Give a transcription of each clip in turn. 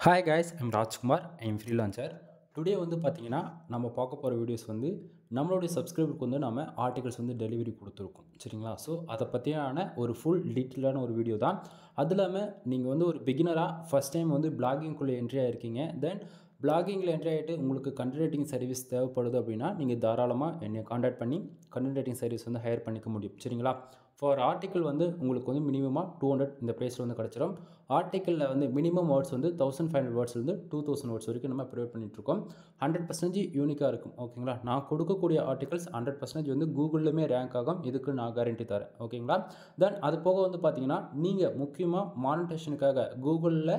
Hi guys, I'm Rajkumar. I'm freelancer. Today வந்து பார்த்தீங்கன்னா நம்ம பார்க்க போகிற வீடியோஸ் வந்து நம்மளுடைய சப்ஸ்கிரைபருக்கு வந்து நம்ம ஆர்டிகல்ஸ் வந்து டெலிவரி கொடுத்துருக்கோம் சரிங்களா. ஸோ அதை பற்றியான ஒரு ஃபுல் டீட்டெயிலான ஒரு வீடியோ தான். அது இல்லாமல் நீங்கள் வந்து ஒரு பிகினராக ஃபஸ்ட் டைம் வந்து பிளாகிங்குள்ளே என்ட்ரி ஆகிருக்கீங்க. தென் பிளாகிங்கில் என்ட்ரி ஆகிட்டு உங்களுக்கு கண்டென்ட் ரைட்டிங் சர்வீஸ் தேவைப்படுது அப்படின்னா நீங்கள் தாராளமாக என்னை காண்டாக்ட் பண்ணி கண்டென்ட் ரைட்டிங் சர்வீஸ் வந்து ஹையர் பண்ணிக்க முடியும் சரிங்களா. ஃபார் ஆர்டிக்கல் வந்து உங்களுக்கு வந்து மினிமமாக 200 இந்த ப்ரைஸில் வந்து கிடச்சிடும். ஆர்டிக்கலில் வந்து மினிமம் வேர்ட்ஸ் வந்து 1500 வேர்ட்ஸ்லேருந்து 2000 வேர்ட்ஸ் வரைக்கும் நம்ம ப்ரொவைட் பண்ணிகிட்ருக்கோம். 100% யூனிக்காக இருக்கும் ஓகேங்களா. நான் கொடுக்கக்கூடிய ஆர்டிகல்ஸ் 100% வந்து கூகுள்லையுமே ரேங்க் ஆகும். இதுக்கு நான் கேரண்டி தரேன் ஓகேங்களா. தென் அது போக வந்து பார்த்தீங்கன்னா நீங்கள் முக்கியமாக மானிட்டேஷனுக்காக கூகுளில்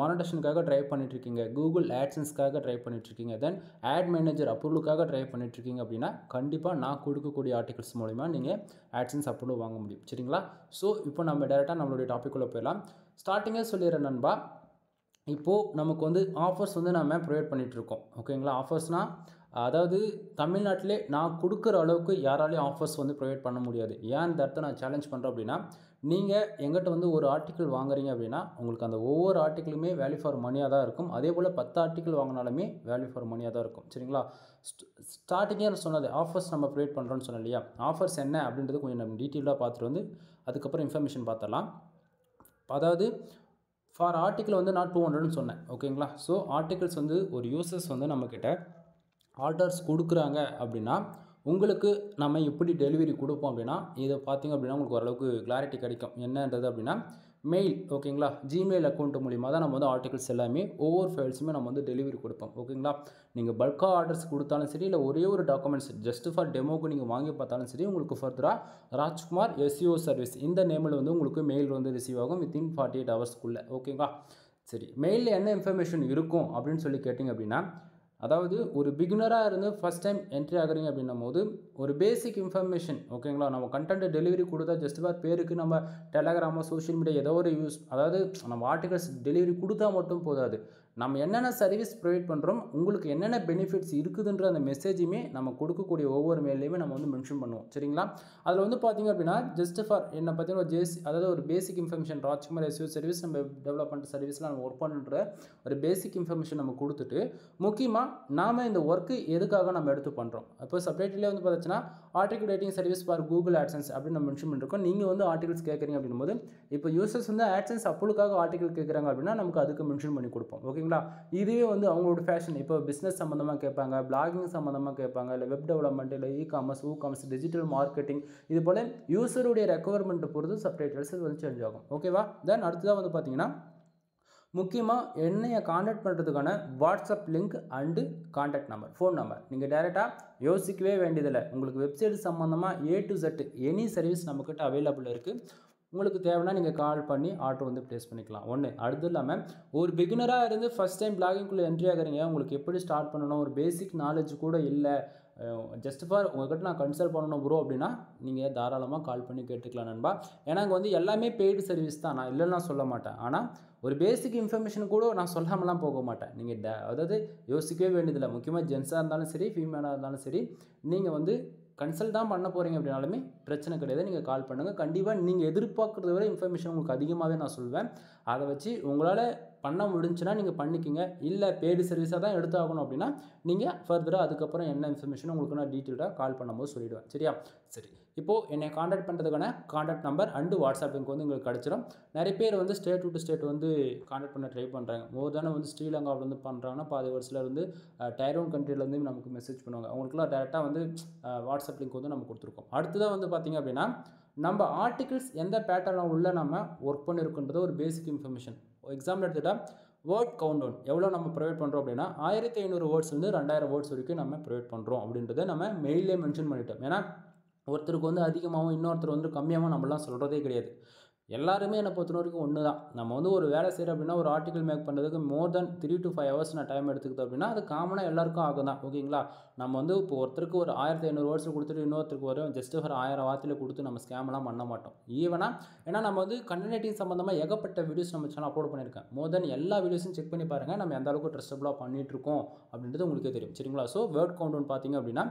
மானிட்டேஷனுக்காக ட்ரை பண்ணிட்டுருக்கீங்க, கூகுள் ஆட்சன்ஸ்க்காக ட்ரை பண்ணிட்டுருக்கீங்க, தென் ஆட் மேனேஜர் அப்ரூவலுக்காக ட்ரை பண்ணிட்டுருக்கீங்க அப்படின்னா கண்டிப்பாக நான் கொடுக்கக்கூடிய ஆர்டிகல்ஸ் மூலிமா நீங்கள் ஆட்சன்ஸ் அப்ரூவல் வாங்க முடியும் சரிங்களா. ஸோ இப்போ நம்ம டேரெக்டாக நம்மளுடைய டாப்பிக்குள்ளே போயிடலாம். ஸ்டார்டிங்கே சொல்லிடுறேன் நண்பா, இப்போது நமக்கு வந்து ஆஃபர்ஸ் வந்து நம்ம ப்ரொவைட் பண்ணிகிட்ருக்கோம் ஓகேங்களா. ஆஃபர்ஸ்னால் அதாவது தமிழ்நாட்டிலே நான் கொடுக்குற அளவுக்கு யாராலையும் ஆஃபர்ஸ் வந்து ப்ரொவைட் பண்ண முடியாது. ஏன் இந்த இடத்த நான் சேலஞ்ச் பண்ணுறேன் அப்படின்னா, நீங்கள் எங்கிட்ட வந்து ஒரு ஆர்டிக்கிள் வாங்குறீங்க அப்படின்னா உங்களுக்கு அந்த ஒவ்வொரு ஆர்டிக்கிளுமே வேல்யூ ஃபார் மணியாக தான் இருக்கும். அதே போல் 10 ஆர்டிக்கிள் வாங்கினாலுமே வேல்யூ ஃபார் மணியாக தான் இருக்கும் சரிங்களா. ஸ்டார்டிங்கே நான் சொன்னது ஆஃபர்ஸ் நம்ம ப்ரொவைட் பண்ணுறோன்னு சொன்னேன் இல்லையா. ஆஃபர்ஸ் என்ன அப்படின்றது கொஞ்சம் நம்ம டீட்டெயிலாக பார்த்துட்டு வந்து அதுக்கப்புறம் இன்ஃபர்மேஷன் பார்த்துடலாம். அதாவது ஃபார் ஆர்டிக்கிள் வந்து நான் 200ன்னு சொன்னேன் ஓகேங்களா. ஸோ ஆர்டிகிள்ஸ் வந்து ஒரு யூசர்ஸ் வந்து நம்மக்கிட்ட ஆர்டர்ஸ் கொடுக்குறாங்க அப்படின்னா உங்களுக்கு நம்ம எப்படி டெலிவரி கொடுப்போம் அப்படின்னா இதை பார்த்திங்க அப்படின்னா உங்களுக்கு ஓரளவுக்கு கிளாரிட்டி கிடைக்கும். என்னன்றது அப்படின்னா மெயில் ஓகேங்களா, ஜிமெயில் அக்கௌண்ட் மூலிமா தான் நம்ம வந்து ஆர்டிகல்ஸ் எல்லாமே ஒவ்வொரு ஃபைல்ஸுமே நம்ம வந்து டெலிவரி கொடுப்போம் ஓகேங்களா. நீங்கள் பல்காக ஆர்டர்ஸ் கொடுத்தாலும் சரி, இல்லை ஒரே ஒரு டாக்குமெண்ட்ஸ் ஜஸ்ட் ஃபார் டெமோக்கு நீங்கள் வாங்கி பார்த்தாலும் சரி, உங்களுக்கு ஃபர்தராக ராஜ்குமார் எஸ்இஓ சர்வீஸ் இந்த நேமில் வந்து உங்களுக்கு மெயில் வந்து ரிசீவ் ஆகும் வித்தின் 48 ஹவர்ஸ்க்குள்ளே ஓகேங்களா. சரி, மெயிலில் என்ன இன்ஃபர்மேஷன் இருக்கும் அப்படின்னு சொல்லி கேட்டிங்க அப்படின்னா, அதாவது ஒரு பிகினராக இருந்து ஃபஸ்ட் டைம் என்ட்ரி ஆகுறீங்க அப்படின்னும் போது ஒரு பேசிக் இன்ஃபர்மேஷன் ஓகேங்களா. நம்ம கண்டென்ட் டெலிவரி கொடுத்தா ஜஸ்ட் ஃபார் பேருக்கு நம்ம டெலகிராமோ சோஷியல் மீடியா ஏதோ ஒரு யூஸ், அதாவது நம்ம ஆர்டிகல்ஸ் டெலிவரி கொடுத்தா மட்டும் போதாது, நம்ம என்னென்ன சர்வீஸ் ப்ரொவைட் பண்ணுறோம், உங்களுக்கு என்னென்ன பெனிஃபிட்ஸ் இருக்குதுன்ற அந்த மெசேஜுமே நம்ம கொடுக்கக்கூடிய ஒவ்வொரு மெயிலையுமே நம்ம வந்து மென்ஷன் பண்ணுவோம் சரிங்களா. அதில் வந்து பார்த்திங்க அப்படின்னா ஜஸ்ட் ஃபார் என்னை பார்த்தீங்கன்னா அதாவது ஒரு basic information Rajkumar SEO service நம்ம டெவலப்மெண்ட் சர்வீஸில் நம்ம ஒர்க் பண்ணுற ஒரு பேசிக் இன்ஃபர்மேஷன் நம்ம கொடுத்துட்டு முக்கியமாக நாம் இந்த ஒர்க்கு எதுக்காக நம்ம எடுத்து பண்ணுறோம். அப்போ செப்பரேட்லேயே வந்து பார்த்துச்சுன்னா article writing service for Google AdSense அப்படின்னு நம்ம மென்ஷன் பண்ணிருக்கோம். நீங்கள் வந்து ஆர்டிகல்ஸ் கேட்குறீங்க அப்படின்னும் போது இப்போ யூசர்ஸ் வந்து ஆட்சன்ஸ் அப்ரூவலுக்காக ஆர்டிகல் கேட்குறாங்க அப்படின்னா நமக்கு அதுக்கு மென்ஷன் பண்ணி கொடுப்போம் ஓகேங்களா. இதுவே வந்து அவங்களோட ஃபேஷன் இப்போ பிஸ்னஸ் சம்மந்தமாக கேட்பாங்க, பிளாகிங் சம்மந்தமாக கேட்பாங்க, இல்லை வெப் டெவலப்மெண்ட், இல்லை ஊகாமர்ஸ் டிஜிட்டல் மார்க்கெட்டிங், இது போல் யூசருடைய ரெக்குவயர்மெண்ட்டை பொறுத்து செப்பரேட் வந்து சேஞ்ச் ஆகும் ஓகேவா. தென் அடுத்ததாக வந்து பார்த்தீங்கன்னா முக்கியமாக என்னையை காண்டாக்ட் பண்ணுறதுக்கான WhatsApp link and contact number, phone number நீங்கள் டேரெக்டாக யோசிக்கவே வேண்டியதில்லை. உங்களுக்கு வெப்சைட் சம்மந்தமாக A to Z any service நம்மக்கிட்ட அவைலபிள் இருக்குது. உங்களுக்கு தேவைன்னா நீங்கள் கால் பண்ணி ஆர்டர் வந்து ப்ளேஸ் பண்ணிக்கலாம். ஒன்று அடுத்து இல்லாமல் ஒரு பிகினராக இருந்து ஃபஸ்ட் டைம் பிளாகிங்குள்ளே என்ட்ரி ஆகுறீங்க, உங்களுக்கு எப்படி ஸ்டார்ட் பண்ணணும் ஒரு பேசிக் நாலேஜ் கூட இல்லை, ஜஸ்ட் ஃபார் உங்கள்கிட்ட நான் கன்சல்ட் பண்ணணும் ப்ரோ அப்படின்னா நீங்கள் தாராளமாக கால் பண்ணி கேட்டுக்கலாம் நண்பா. ஏன்னா அங்கே வந்து எல்லாமே பெய்டு சர்வீஸ் தான், நான் இல்லைன்னா சொல்ல மாட்டேன். ஆனால் ஒரு பேசிக் இன்ஃபர்மேஷன் கூட நான் சொல்லாமலாம் போக மாட்டேன். நீங்கள் அதாவது யோசிக்கவே வேண்டியதில்லை. முக்கியமாக ஜென்ஸாக இருந்தாலும் சரி, ஃபீமேலாக இருந்தாலும் சரி, நீங்கள் வந்து கன்சல்ட் தான் பண்ண போகிறீங்க அப்படின்னாலுமே பிரச்சனை கிடையாது, நீங்கள் கால் பண்ணுங்கள். கண்டிப்பாக நீங்கள் எதிர்பார்க்குறத விட இன்ஃபர்மேஷன் உங்களுக்கு அதிகமாகவே நான் சொல்வேன். அதை வச்சு உங்களால் பண்ண முடிஞ்சுன்னா நீங்கள் பண்ணிக்கிங்க. இல்லை பெய்டு சர்வீஸாக தான் எடுத்தாகணும் அப்படின்னா நீங்கள் ஃபர்தராக அதுக்கப்புறம் என்ன இன்ஃபர்மேஷன் உங்களுக்கு நான் டீட்டெயிலாக கால் பண்ணும்போது சொல்லிவிடுவேன் சரியா. சரி, இப்போது என்னை காண்டாக்ட் பண்ணுறதுக்கான contact number and WhatsApp link வந்து உங்களுக்கு கிடச்சிடும். நிறைய பேர் வந்து ஸ்டேட் டு ஸ்டேட் வந்து காண்டாக்ட் பண்ண ட்ரை பண்ணுறாங்க. மோர் தானே வந்து ஸ்ரீலங்காவில் வந்து பண்ணுறாங்கன்னா பாதி ஒரு சிலர் வந்து டயர் 1 கண்ட்ரிலேருந்து நமக்கு மெசேஜ் பண்ணுவாங்க. அவங்களுக்குலாம் டேரெக்டாக வந்து வாட்ஸ்அப் லிங்க் வந்து நம்ம கொடுத்துருக்கோம். அடுத்ததாக வந்து பார்த்திங்க அப்படின்னா நம்ம ஆர்டிகிள்ஸ் எந்த பேட்டர்னில் உள்ள நம்ம ஒர்க் பண்ணியிருக்குன்றது ஒரு பேசிக் இன்ஃபர்மேஷன். எக்ஸாம்பிள் எடுத்துகிட்டால் வேர்ட் கவுண்ட் டவுன் எவ்வளோ நம்ம ப்ரொவைட் பண்ணுறோம் அப்படின்னா 1500 வேர்ட்ஸ்லேருந்து 2000 வேர்ட்ஸ் வரைக்கும் நம்ம ப்ரொவைட் பண்ணுறோம் அப்படின்றத நம்ம மெயிலே மென்ஷன் பண்ணிட்டோம். ஏன்னா ஒருத்தருக்கு வந்து அதிகமாகவும் இன்னொருத்தர் வந்து கம்மியாகவும் நம்மளாம் சொல்கிறதே கிடையாது. எல்லாருமே என்னை பொறுத்த வரைக்கும் ஒன்று தான். நம்ம வந்து ஒரு வேலை செய்கிறோம் அப்படின்னா ஒரு ஆர்டிகல் மேக் பண்ணுறதுக்கு மோர் தென் 3 to 5 ஹவர்ஸ் நான் டைம் எடுத்துக்கிட்டோம் அப்படின்னா அது காமனாக எல்லாருக்கும் ஆகும் தான் ஓகேங்களா. நம்ம வந்து இப்போ ஒருத்தருக்கு ஒரு 1500 வேர்ட்ஸ் கொடுத்துட்டு இன்னொருத்தருக்கு வரும் ஜஸ்ட் ஒரு 1000 வார்த்தையில் கொடுத்து நம்ம ஸ்கேம்லாம் பண்ண மாட்டோம். ஏன்னா நம்ம வந்து கண்டென்ட் ரைட்டிங் சம்மந்தமாக ஏகப்பட்ட வீடியோஸ் நம்ம சேனல் அப்லோட் பண்ணியிருக்கேன். மோர் தென் எல்லா வீடியோஸும் செக் பண்ணி பாருங்கள், நம்ம எந்த அளவுக்கு ட்ரஸ்டபுளாக பண்ணிகிட்ருக்கோம் அப்படின்றது உங்களுக்கே தெரியும் சரிங்களா. ஸோ வேர்ட் கவுண்ட் டவுன் பார்த்திங்க அப்படின்னா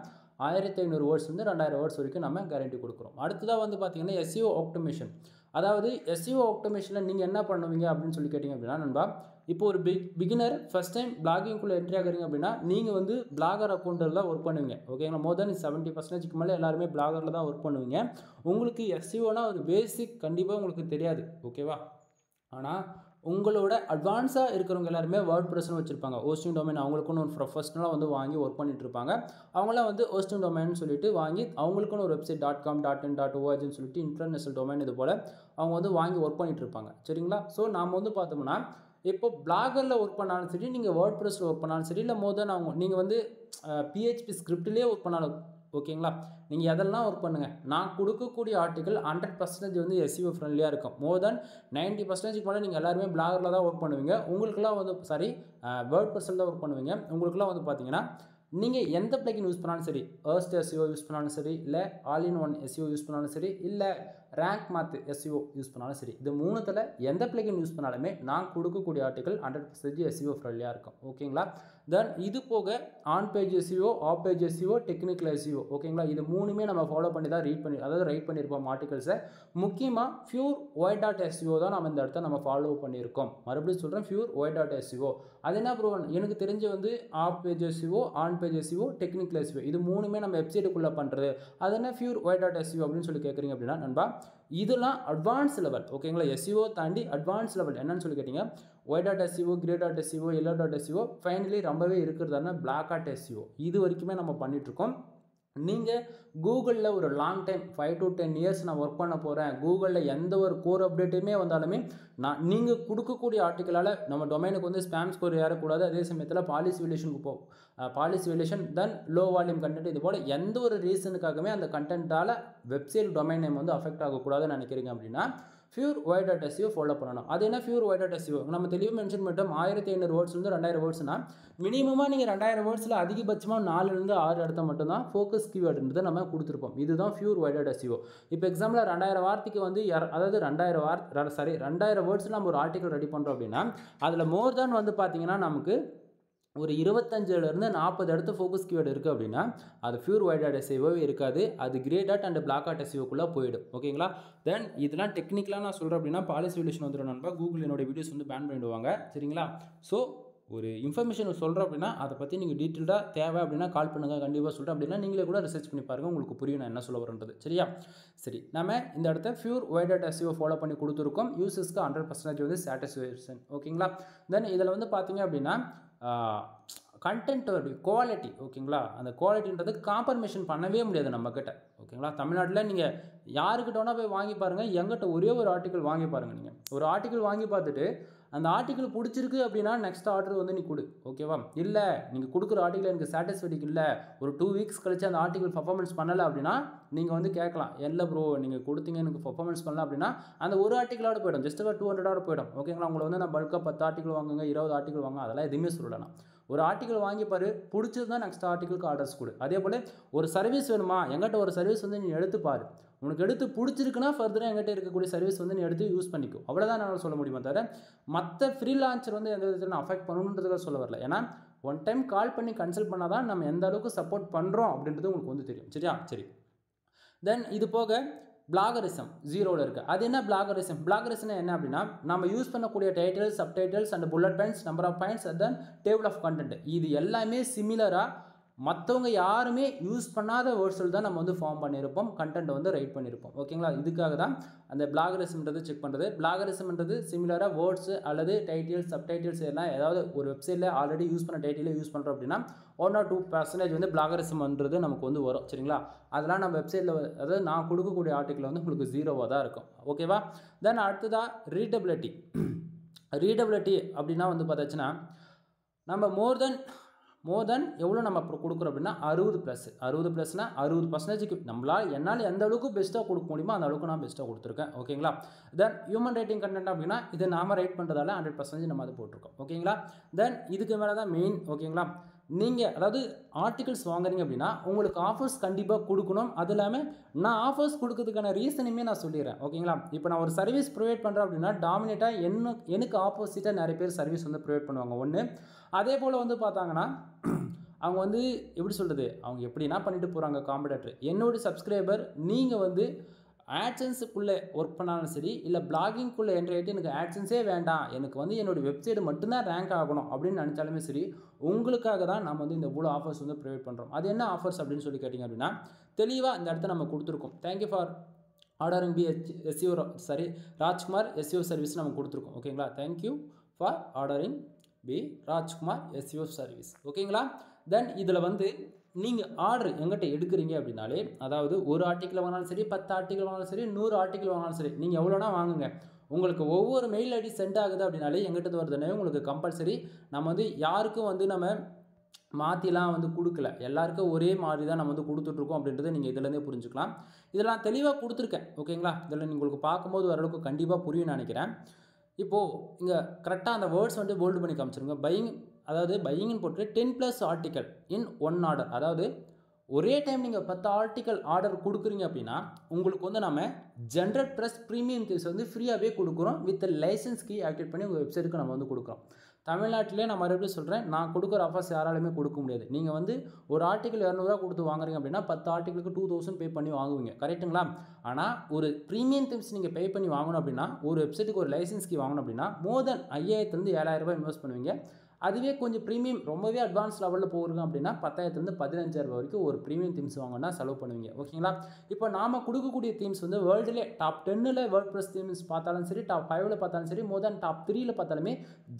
1500 வேர்ட்ஸ் வந்து 2000 வேர்ட்ஸ் வரைக்கும் நம்ம கேரண்டி கொடுக்குறோம். அடுத்ததாக வந்து பார்த்திங்கன்னா எஸ்இஓ ஆப்டிமேஷன், அதாவது எஸ்இஓ ஆட்டோமேஷனில் நீங்கள் என்ன பண்ணுவீங்க அப்படின்னு சொல்லி கேட்டிங்க அப்படின்னா நண்பா, இப்போ ஒரு பிகினர் ஃபஸ்ட் டைம் பிளாகிங்குள்ளே என்ட்ரி ஆகுறீங்க அப்படின்னா நீங்கள் வந்து பிளாகர் அக்கௌண்ட்டில் தான் ஒர்க் பண்ணுவீங்க. ஓகேங்களா, மோர் தென் 70% மேலே எல்லாருமே பிளாகரில் தான் ஒர்க் பண்ணுவீங்க. உங்களுக்கு எஸ்இஓனா ஒரு பேசிக் கண்டிப்பாக உங்களுக்கு தெரியாது. ஓகேவா, ஆனால் உங்களோட அட்வான்ஸாக இருக்கிறவங்க எல்லாருமே வேர்ட் ப்ரெஸ்னு வச்சுருப்பாங்க. ஹோஸ்டிங் டொமைன் அவங்களுக்குன்னு ஒரு ப்ரொஃபஷனலாக வந்து வாங்கி ஒர்க் பண்ணிட்டு இருப்பாங்க. அவங்களாம் வந்து ஹோஸ்டிங் டொமைன் சொல்லிட்டு வாங்கி அவங்களுக்குன்னு ஒரு வெப்சைட் .com .in .orgன்னு சொல்லிட்டு இன்டர்நேஷனல் டொமைன் இது போல் அவங்க வந்து வாங்கி ஒர்க் பண்ணிட்டு இருப்பாங்க. சரிங்களா, ஸோ நாம் வந்து பார்த்தோம்னா இப்போ பிளாகரில் ஒர்க் பண்ணாலும் சரி, நீங்கள் வேர்ட் ப்ரெஸில் ஒர்க் பண்ணாலும் சரி, இல்லை மோர் தென் நீங்கள் வந்து பிஹெச்பி ஸ்கிரிப்ட்லேயே ஒர்க் பண்ணாலும் ஓகேங்களா, நீங்கள் எதெல்லாம் ஒர்க் பண்ணுங்கள். நான் கொடுக்கக்கூடிய ஆர்டிக்கல் 100% வந்து எஸ்இஓ ஃப்ரெண்ட்லியாக இருக்கும். மோர் தென் 90% மேலே நீங்கள் எல்லாருமே பிளாகரில் தான் ஒர்க் பண்ணுவீங்க. உங்களுக்குலாம் வந்து வேர்ட் ப்ரெஸில் தான் ஒர்க் பண்ணுவீங்க. உங்களுக்குலாம் வந்து பார்த்தீங்கன்னா நீங்கள் எந்த பிளகின் யூஸ் பண்ணாலும் சரி, ஹோஸ்ட் எஸ்இஓ யூஸ் பண்ணாலும் சரி, இல்லை all in one SEO use பண்ணாலும் சரி, இல்லை ரேங்க் மாத் எஸ்இஓ யூஸ் பண்ணாலும் சரி, இது மூணுத்தில் எந்த பிளகின் யூஸ் பண்ணாலுமே நான் கொடுக்கக்கூடிய ஆர்டிக்கல் 100% எஸ்இஓ ஃப்ரெண்ட்லியாக இருக்கும். ஓகேங்களா, தென் இது போக on page SEO, off page SEO, technical SEO, ஓகேங்களா, இது மூணுமே நம்ம ஃபாலோ பண்ணி தான் ரைட் பண்ணியிருப்போம் ஆர்டிகல்ஸை. முக்கியமாக பியூர் ஒய் டாட் எஸ்இஓ தான் நம்ம இந்த இடத்த நம்ம ஃபாலோ பண்ணியிருக்கோம். மறுபடியும் சொல்கிறேன், பியூர் ஒய் டாட் எஸ்இஓ. அது என்ன ப்ரோ, எனக்கு தெரிஞ்சு வந்து off page SEO, on page SEO, technical SEO, இது மூணுமே நம்ம வெப்சைட்டுக்குள்ளே பண்ணுறது. அது என்ன பியூர் ஒய் டாட் எஸ்இஓ அப்படின்னு சொல்லி கேட்குறீங்க அப்படின்னா நண்பா, இதெல்லாம் அட்வான்ஸ் லெவல். ஓகேங்களா, எஸ்இஓ தாண்டி அட்வான்ஸ் லெவல் என்னன்னு சொல்லி கேட்டிங்க, white hat SEO, grey hat SEO, yellow hat SEO, finally ரொம்பவே இருக்கிறதான பிளாக் டாட் எஸ்இஓ. இது வரைக்குமே நம்ம பண்ணிகிட்ருக்கோம். நீங்கள் கூகுளில் ஒரு லாங் டைம் 5 to 10 years நான் ஒர்க் பண்ண போகிறேன், கூகுளில் எந்த ஒரு கோர் அப்டேட்டுமே வந்தாலுமே நீங்கள் கொடுக்கக்கூடிய ஆர்டிக்கலால் நம்ம டொமைனுக்கு வந்து ஸ்பேம் ஸ்கோர் ஏறக்கூடாது. அதே சமயத்தில் பாலிசி வேலியேஷனுக்கு policy violation then low volume content, இது போல் எந்த ஒரு ரீசனுக்காகவே அந்த கண்டென்ட்டால் வெப்சைட் டொமைன் நேம் வந்து அஃபெக்ட் ஆகக்கூடாதுன்னு நினைக்கிறீங்க அப்படின்னா pure white hat SEO follow பண்ணணும். அது என்ன பியூர் ஒய் டாட் எஸ்இஓ, நம்ம தெளிவாக மென்ஷன் பண்ணிட்டோம். 1500 வேர்ட்ஸ்லேருந்து 2000 வேர்ட்ஸ்னா மினிமமாக நீங்கள் 2000 வேர்ட்ஸில் அதிகபட்சமாக 4லேருந்து 6 இடத்த மட்டும்தான் ஃபோக்கஸ் கீவேர்டுன்றதை நம்ம கொடுத்துருப்போம். இதுதான் பியூர் ஒய் டாட் எஸ்இஓ. இப்போ எக்ஸாம்பிள் 2000 வார்த்தைக்கு வந்து அதாவது 2000 வேர்ட்ஸில் நம்ம ஒரு ஆர்டிக்கல் ரெடி பண்ணுறோம் அப்படின்னா அதில் மோர் தேன் வந்து பார்த்தீங்கன்னா நமக்கு ஒரு 25லேருந்து 40 இடத்து ஃபோக்கஸ் கீவேர்டு இருக்குது அப்படின்னா அது பியூர் ஒய் டாட் எஸ்இஓவே இருக்காது. அது grey hat and black hat எஸ்இஓக்குள்ளே போயிடும். ஓகேங்களா, தென் இதெல்லாம் டெக்னிக்கலாக நான் சொல்கிறேன் அப்படின்னா பாலிசி வேலியேஷன் வந்துடும் நண்பா. கூகுள் என்னோட வீடியோஸ் வந்து பேன் பண்ணிடுவாங்க. சரிங்களா, ஸோ ஒரு இன்ஃபர்மேஷன் சொல்கிறோம் அப்படின்னா அதை பற்றி நீங்கள் டீட்டெயில்டாக தேவை அப்படின்னா கால் பண்ணுங்கள். கண்டிப்பாக சொல்கிறேன் அப்படின்னா நீங்களே கூட ரிசர்ச் பண்ணி பாருங்கள், உங்களுக்கு புரியும் நான் என்ன சொல்ல வரேன்றது. சரியா, சரி, நம்ம இந்த இடத்த pure white hat SEO follow பண்ணி கொடுத்துருக்கோம். யூசர்ஸ்க்கு 100% வந்து சாட்டிஸ்ஃபேக்ஷன். ஓகேங்களா, தென் இதில் வந்து பார்த்தீங்க அப்படின்னா கண்டென்ட்டோட குவாலிட்டி, ஓகேங்களா, அந்த குவாலிட்டின்றது காம்ப்ரமைஷன் பண்ணவே முடியாது நம்மக்கிட்ட. ஓகேங்களா, தமிழ்நாட்டில் நீங்கள் யாருக்கிட்ட வேணால் போய் வாங்கி பாருங்கள், எங்கிட்ட ஒரே ஒரு ஆர்டிக்கல் வாங்கி பாருங்கள். நீங்கள் ஒரு ஆர்டிக்கல் வாங்கி பார்த்துட்டு அந்த ஆர்டிக்கல் பிடிச்சிருக்கு அப்படின்னா நெக்ஸ்ட் ஆர்டர் வந்து நீ கொடு. ஓகேவா, இல்லை நீங்கள் கொடுக்குற ஆர்டிக்கல் எனக்கு சாட்டிஸ்ஃபைடு இல்லை, ஒரு 2 weeks கழிச்சு அந்த ஆர்டிக்கல் பர்ஃபார்மன்ஸ் பண்ணலை அப்படின்னா நீங்கள் வந்து கேட்கலாம், இல்லை ப்ரோ நீங்கள் கொடுத்தீங்க எனக்கு பர்ஃபார்மன்ஸ் பண்ணல அப்படின்னா அந்த ஒரு ஆர்டிக்கலோட போய்டும், ஜஸ்ட் 200 போய்டும். ஓகேங்களா, உங்களை வந்து நான் பல்காக 10 ஆர்டிக்கல் வாங்குங்க, 20 ஆர்டிக்கல் வாங்க, அதெல்லாம் எதுவுமே சொல்லலாம். ஒரு ஆர்டிக்கல் வாங்கி பாரு, பிடிச்சது தான் நெக்ஸ்ட் ஆர்டிக்கலுக்கு ஆர்டர்ஸ் கொடு. அதே போல் ஒரு சர்வீஸ் வேணுமா, எங்கிட்ட ஒரு சர்வீஸ் வந்து நீ எடுத்து பாரு, உனக்கு எடுத்து பிடிச்சிருக்குன்னா ஃபர்தராக எங்கிட்ட இருக்கக்கூடிய சர்வீஸ் வந்து நீ எடுத்து யூஸ் பண்ணிக்கோ. அவ்வளோதான் நான் சொல்ல முடியுமா தவிர மற்ற ஃப்ரீ லான்ச்சர் வந்து எந்த விதத்தில் நான் அஃபெக்ட் பண்ணணுன்றதுக்காக சொல்ல வரல. ஏன்னா ஒன் டைம் கால் பண்ணி கன்சல்ட் பண்ணால் தான் நம்ம எந்த அளவுக்கு சப்போர்ட் பண்ணுறோம் அப்படின்றது உங்களுக்கு வந்து தெரியும். சரியா, சரி, தென் இது போக பிளாகரிசம் 0ல் இருக்குது. அது என்ன பிளாகரிசம்? பிளாகரிசம் என்ன அப்படின்னா நம்ம யூஸ் பண்ணக்கூடிய titles, subtitles and bullet points, number of points, then table of content, இது எல்லாமே சிமிலராக மற்றவங்க யாருமே யூஸ் பண்ணாத வேர்ட்ஸில் தான் நம்ம வந்து ஃபார்ம் பண்ணியிருப்போம், கண்டென்ட் வந்து ரைட் பண்ணியிருப்போம். ஓகேங்களா, இதுக்காக தான் அந்த பிளாகரிசம்ன்றது செக் பண்ணுறது. பிளாகரிசம்ன்றது சிமிலராக வேர்ட்ஸு அல்லது டைட்டில்ஸ், சப்டைட்டில்ஸ் எல்லாம் ஏதாவது ஒரு வெப்சைட்டில் ஆல்ரெடி யூஸ் பண்ண டைட்டிலே யூஸ் பண்ணுறோம் அப்படின்னா 1 or 2% வந்து பிளாகரிசம்ன்றது நமக்கு வந்து வரும். சரிங்களா, அதெல்லாம் நம்ம வெப்சைட்டில் அதாவது நான் கொடுக்கக்கூடிய ஆர்டிக்கல் வந்து உங்களுக்கு 0வாக தான் இருக்கும். ஓகேவா, தென் அடுத்ததாக ரீடபிலிட்டி. ரீடபிலிட்டி அப்படின்னா வந்து பார்த்தாச்சுன்னா நம்ம மோர் தென் எவ்வளோ நம்ம அப்புறம் கொடுக்குறோம் அப்படின்னா 60+னா 60% நம்மளால் என்னால் எந்த அளவுக்கு பெஸ்ட்டாக கொடுக்க முடியுமோ அந்த அளவுக்கு நான் பெஸ்ட்டாக கொடுத்துருக்கேன். ஓகேங்களா, தென் ஹியூமன் ரைட்டிங் கண்டென்ட் அப்படின்னா இதை நாம் ரைட் பண்ணுறதால 100% நம்ம அதை போட்டிருக்கோம். ஓகேங்களா, தென் இதுக்கு மேலே தான் மெயின். ஓகேங்களா, நீங்கள் அதாவது ஆர்டிகல்ஸ் வாங்குறீங்க அப்படின்னா உங்களுக்கு ஆஃபர்ஸ் கண்டிப்பாக கொடுக்கணும். அது இல்லாமல் நான் ஆஃபர்ஸ் கொடுக்கறதுக்கான ரீசனுமே நான் சொல்லிடுறேன். ஓகேங்களா, இப்போ நான் ஒரு சர்வீஸ் ப்ரொவைட் பண்ணுறேன் அப்படின்னா டாமினேட்டாக எனக்கு ஆப்போசிட்டாக நிறைய பேர் சர்வீஸ் வந்து ப்ரொவைட் பண்ணுவாங்க. ஒன்று அதே போல் வந்து பார்த்தாங்கன்னா அவங்க வந்து எப்படி சொல்கிறது, அவங்க எப்படின்னா பண்ணிட்டு போகிறாங்க காம்படேட்டர். என்னோடய சப்ஸ்கிரைபர் நீங்கள் வந்து ஆட்சன்ஸுக்குள்ளே ஒர்க் பண்ணாலும் சரி, இல்லை பிளாகிங்குள்ளே என்ட்ரி ஆகிட்டு எனக்கு ஆட்சன்ஸே வேண்டாம், எனக்கு வந்து என்னோடய வெப்சைட் மட்டும்தான் ரேங்க் ஆகணும் அப்படின்னு நினச்சாலுமே சரி, உங்களுக்காக தான் நம்ம வந்து இந்த இவ்வளோ ஆஃபர்ஸ் வந்து ப்ரொவைட் பண்ணுறோம். அது என்ன ஆஃபர்ஸ் அப்படின்னு சொல்லி கேட்டிங்க அப்படின்னா, தெளிவாக இந்த இடத்த நம்ம கொடுத்துருக்கோம். Thank you for ordering by SEO Rajkumar SEO service நம்ம கொடுத்துருக்கோம். ஓகேங்களா, thank you for ordering by Rajkumar SEO service. ஓகேங்களா, தென் இதில் வந்து நீங்கள் ஆர்டர் எங்கிட்ட எடுக்கிறீங்க அப்படின்னாலே, அதாவது ஒரு ஆர்டிக்கிள் வாங்கினாலும் சரி, 10 ஆர்டிக்கிள் வாங்கினாலும் சரி, 100 ஆர்டிக்கிள் வாங்கினாலும் சரி, நீங்கள் எவ்வளோனா வாங்குங்க. உங்களுக்கு ஒவ்வொரு மெயில் ஐடி சென்ட் ஆகுது அப்படின்னாலே எங்கிட்ட வருதுனாலே உங்களுக்கு கம்பல்சரி நம்ம வந்து யாருக்கும் வந்து நம்ம மாற்றிலாம் வந்து கொடுக்கல, எல்லாருக்கும் ஒரே மாதிரி தான் நம்ம வந்து கொடுத்துட்ருக்கோம் அப்படின்றத நீங்கள் இதுலேருந்தே புரிஞ்சுக்கலாம். இதில் நான் தெளிவாக கொடுத்துருக்கேன். ஓகேங்களா, இதில் உங்களுக்கு பார்க்கும்போது ஓரளவுக்கு கண்டிப்பாக புரியும் நினைக்கிறேன். இப்போது இங்கே கரெக்டாக அந்த வேர்ட்ஸ் வந்து போல்டு பண்ணி காமிச்சிருங்க. பையிங், அதாவது பையிங்னு போட்டு 10+ ஆர்டிக்கல் இன் 1 ஆர்டர், அதாவது ஒரே டைம் நீங்கள் 10 ஆர்டிக்கல் ஆர்டர் கொடுக்குறீங்க அப்படின்னா உங்களுக்கு வந்து நம்ம ஜென்ரேட் ப்ளஸ் ப்ரீமியம் தீவ்ஸ் வந்து ஃப்ரீயாகவே கொடுக்குறோம். வித் லைசன்ஸ் கீ ஆக்டிவேட் பண்ணி உங்கள் வெப்சைட்டுக்கு நம்ம வந்து கொடுக்குறோம். தமிழ்நாட்டிலே நான் மறுபடியும் சொல்கிறேன், நான் கொடுக்குற ஆஃபர்ஸ் யாராலுமே கொடுக்க முடியாது. நீங்கள் வந்து ஒரு ஆர்டிக்கல் 200 கொடுத்து வாங்குறீங்க அப்படின்னா 10 ஆர்டிக்கலுக்கு 2000 பே பண்ணி வாங்குவீங்க, கரெக்டுங்களா? ஆனால் ஒரு ப்ரீமியம் தீவ்ஸ் நீங்கள் பே பண்ணி வாங்கணும் அப்படின்னா, ஒரு வெப்சைட்டுக்கு ஒரு லைசன்ஸ் கீ வாங்கணும் அப்படின்னா மோர் தென் 5000 7,000 ரூபாய் இன்வெஸ்ட் பண்ணுவீங்க. அதுவே கொஞ்சம் ப்ரீமியம் ரொம்பவே அட்வான்ஸ் லெவலில் போகிறோம் அப்படின்னா 10,000 15,000 வரைக்கும் ஒரு ப்ரீமியம் தீம்ஸ் வாங்கினா செலவு பண்ணுவீங்க. ஓகேங்களா, இப்போ நாம் கொடுக்கக்கூடிய தீம்ஸ் வந்து வேர்ல்டுலே டாப் 10ல் வேர்ல்ட் ப்ளஸ் தீம்ஸ் பார்த்தாலும் சரி, டாப் 5ல் பார்த்தாலும் சரி, மோர் தென் டாப் 3ல் பார்த்தாலுமே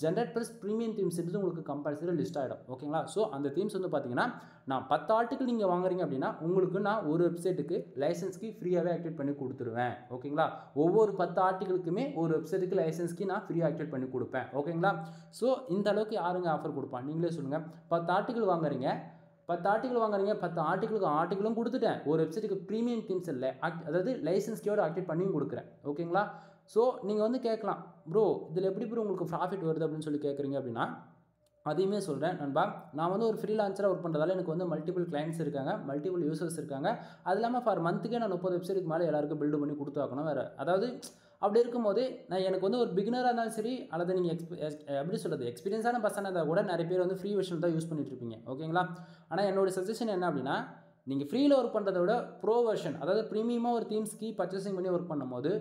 ஜென்ரேட் ப்ளஸ் ப்ரீமியம் தீம்ஸ் வந்து உங்களுக்கு கம்பல்சரி லிஸ்ட் ஆகிடும். ஓகேங்களா, ஸோ அந்த தீம்ஸ் வந்து பார்த்தீங்கன்னா நான் 10 ஆர்டிக்கல் நீங்கள் வாங்குறீங்க அப்படின்னா உங்களுக்கு நான் ஒரு வெப்சைட்டுக்கு லைசன்ஸ்க்கு ஃப்ரீயாகவே ஆக்டிவேட் பண்ணி கொடுத்துருவேன். ஓகேங்களா, ஒவ்வொரு 10 ஆர்டிக்கலுக்குமே ஒரு வெப்சைட்டுக்கு லைசன்ஸ்க்கு நான் ஃப்ரீயாக ஆக்டிவேட் பண்ணி கொடுப்பேன். ஓகேங்களா, ஸோ இந்த அளவுக்கு யாருங்க ஆஃபர் கொடுப்பான், நீங்களே சொல்லுங்கள். 10 ஆர்டிக்கல் வாங்குறீங்க, 10 ஆர்டிக்கலுக்கு ஆர்டிக்கலும் கொடுத்துட்டேன், ஒரு வெப்சைட்டுக்கு ப்ரீமியம் தீம்ஸ் இல்லை, அதாவது லைசன்ஸ் கீயோட ஆக்டிவேட் பண்ணியும் கொடுக்குறேன். ஓகேங்களா, ஸோ நீங்கள் வந்து கேட்கலாம், ப்ரோ இதில் எப்படி ப்ரோ உங்களுக்கு ப்ராஃபிட் வருது அப்படின்னு சொல்லி கேட்குறீங்க அப்படின்னா, அதையுமே சொல்கிறேன் நண்பா. நான் வந்து ஒரு ஃப்ரீலான்சராக ஒர்க் பண்ணுறதால எனக்கு வந்து மல்டிபிள் கிளைண்ட்ஸ் இருக்காங்க, மல்டிபிள் யூசர்ஸ் இருக்காங்க. அது இல்லாமல் ஃபார் மந்த்துக்கே நான் 30 வெப்சைட்டுக்கு மேலே எல்லாருக்கும் பில்டு பண்ணி கொடுத்தாக்கணும் வேறு. அதாவது அப்படி இருக்கும்போது நான் எனக்கு வந்து ஒரு பிகினராக இருந்தாலும் சரி, அல்லது நீங்கள் எப்படி சொல்கிறது எக்ஸ்பீரியன்ஸான பர்சனாக இருந்தால் கூட நிறைய பேர் வந்து ஃப்ரீ வெர்ஷன் தான் யூஸ் பண்ணிட்டு இருப்பீங்க. ஓகேங்களா, ஆனால் என்னோட சஜஷன் என்ன அப்படின்னா, நீங்கள் ஃப்ரீயில் ஒர்க் பண்ணுறத விட ப்ரோ வெர்ஷன், அதாவது ப்ரீமியமாக ஒரு தீம்ஸ் கீ பர்ச்சேசிங் பண்ணி ஒர்க் பண்ணும்போது